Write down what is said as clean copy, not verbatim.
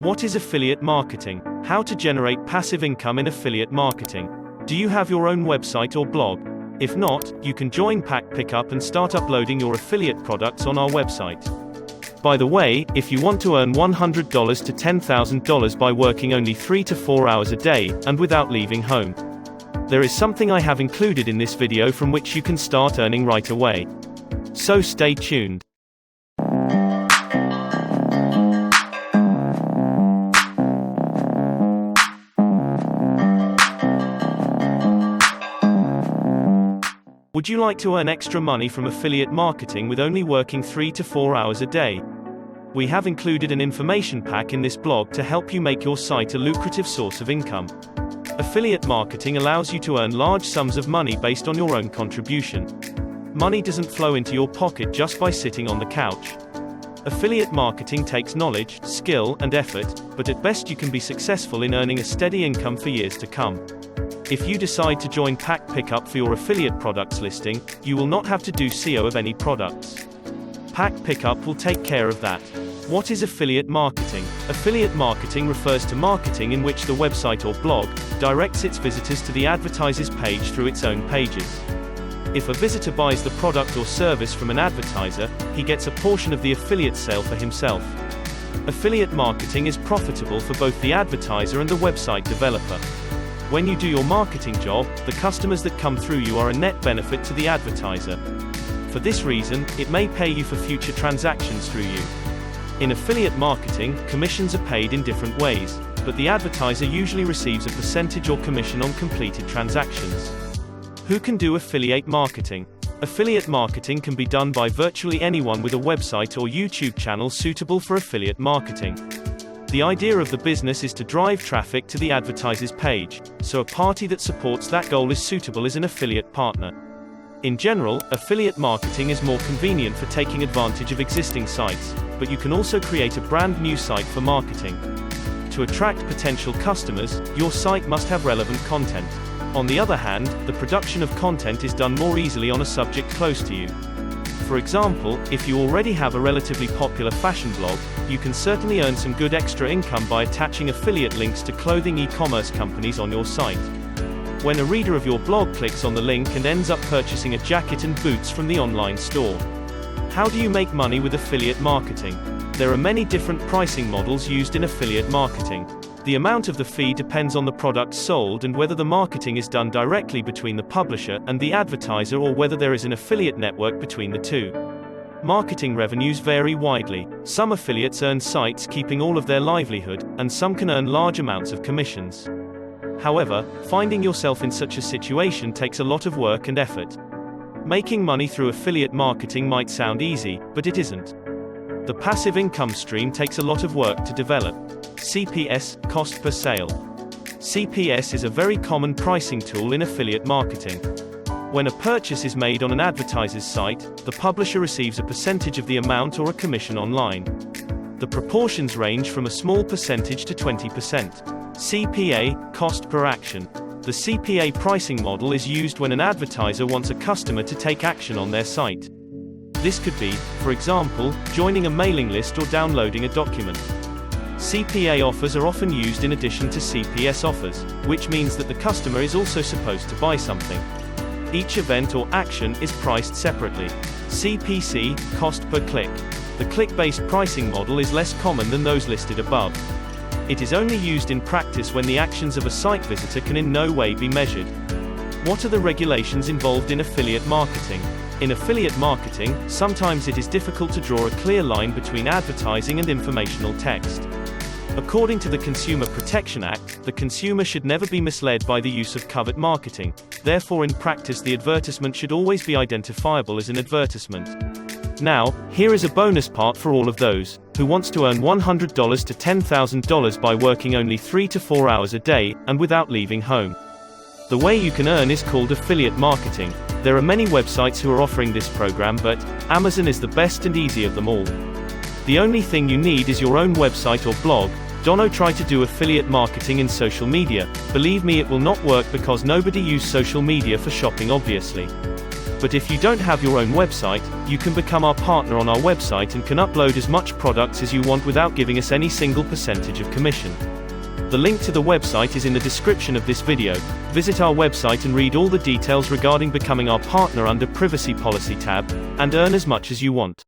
What is affiliate marketing? How to generate passive income in affiliate marketing? Do you have your own website or blog? If not, you can join PickUp and start uploading your affiliate products on our website. By the way, if you want to earn $100 to $10,000 by working only 3 to 4 hours a day, and without leaving home, there is something I have included in this video from which you can start earning right away. So stay tuned. Would you like to earn extra money from affiliate marketing with only working 3 to 4 hours a day? We have included an information pack in this blog to help you make your site a lucrative source of income. Affiliate marketing allows you to earn large sums of money based on your own contribution. Money doesn't flow into your pocket just by sitting on the couch. Affiliate marketing takes knowledge, skill, and effort, but at best you can be successful in earning a steady income for years to come. If you decide to join PickUp for your affiliate products listing, you will not have to do SEO of any products. PickUp will take care of that. What is affiliate marketing? Affiliate marketing refers to marketing in which the website or blog directs its visitors to the advertiser's page through its own pages. If a visitor buys the product or service from an advertiser, he gets a portion of the affiliate sale for himself. Affiliate marketing is profitable for both the advertiser and the website developer. When you do your marketing job, the customers that come through you are a net benefit to the advertiser. For this reason, it may pay you for future transactions through you. In affiliate marketing, commissions are paid in different ways, but the advertiser usually receives a percentage or commission on completed transactions. Who can do affiliate marketing? Affiliate marketing can be done by virtually anyone with a website or YouTube channel suitable for affiliate marketing. The idea of the business is to drive traffic to the advertiser's page, so a party that supports that goal is suitable as an affiliate partner. In general, affiliate marketing is more convenient for taking advantage of existing sites, but you can also create a brand new site for marketing. To attract potential customers, your site must have relevant content. On the other hand, the production of content is done more easily on a subject close to you. For example, if you already have a relatively popular fashion blog, you can certainly earn some good extra income by attaching affiliate links to clothing e-commerce companies on your site. When a reader of your blog clicks on the link and ends up purchasing a jacket and boots from the online store. How do you make money with affiliate marketing? There are many different pricing models used in affiliate marketing. The amount of the fee depends on the product sold and whether the marketing is done directly between the publisher and the advertiser or whether there is an affiliate network between the two. Marketing revenues vary widely. Some affiliates earn sites keeping all of their livelihood, and some can earn large amounts of commissions. However, finding yourself in such a situation takes a lot of work and effort. Making money through affiliate marketing might sound easy, but it isn't. The passive income stream takes a lot of work to develop. CPS, cost per sale. CPS is a very common pricing tool in affiliate marketing. When a purchase is made on an advertiser's site, the publisher receives a percentage of the amount or a commission online. The proportions range from a small percentage to 20%. CPA, cost per action. The CPA pricing model is used when an advertiser wants a customer to take action on their site. This could be, for example, joining a mailing list or downloading a document. CPA offers are often used in addition to CPS offers, which means that the customer is also supposed to buy something. Each event or action is priced separately. CPC, cost per click. The click-based pricing model is less common than those listed above. It is only used in practice when the actions of a site visitor can in no way be measured. What are the regulations involved in affiliate marketing? In affiliate marketing, sometimes it is difficult to draw a clear line between advertising and informational text. According to the Consumer Protection Act, the consumer should never be misled by the use of covert marketing. Therefore, in practice, the advertisement should always be identifiable as an advertisement. Now, here is a bonus part for all of those who wants to earn $100 to $10,000 by working only 3 to 4 hours a day, and without leaving home. The way you can earn is called affiliate marketing. There are many websites who are offering this program, but Amazon is the best and easy of them all. The only thing you need is your own website or blog. Don't try to do affiliate marketing in social media. Believe me, it will not work because nobody uses social media for shopping, obviously. But if you don't have your own website, you can become our partner on our website and can upload as much products as you want without giving us any single percentage of commission. The link to the website is in the description of this video. Visit our website and read all the details regarding becoming our partner under Privacy Policy tab, and earn as much as you want.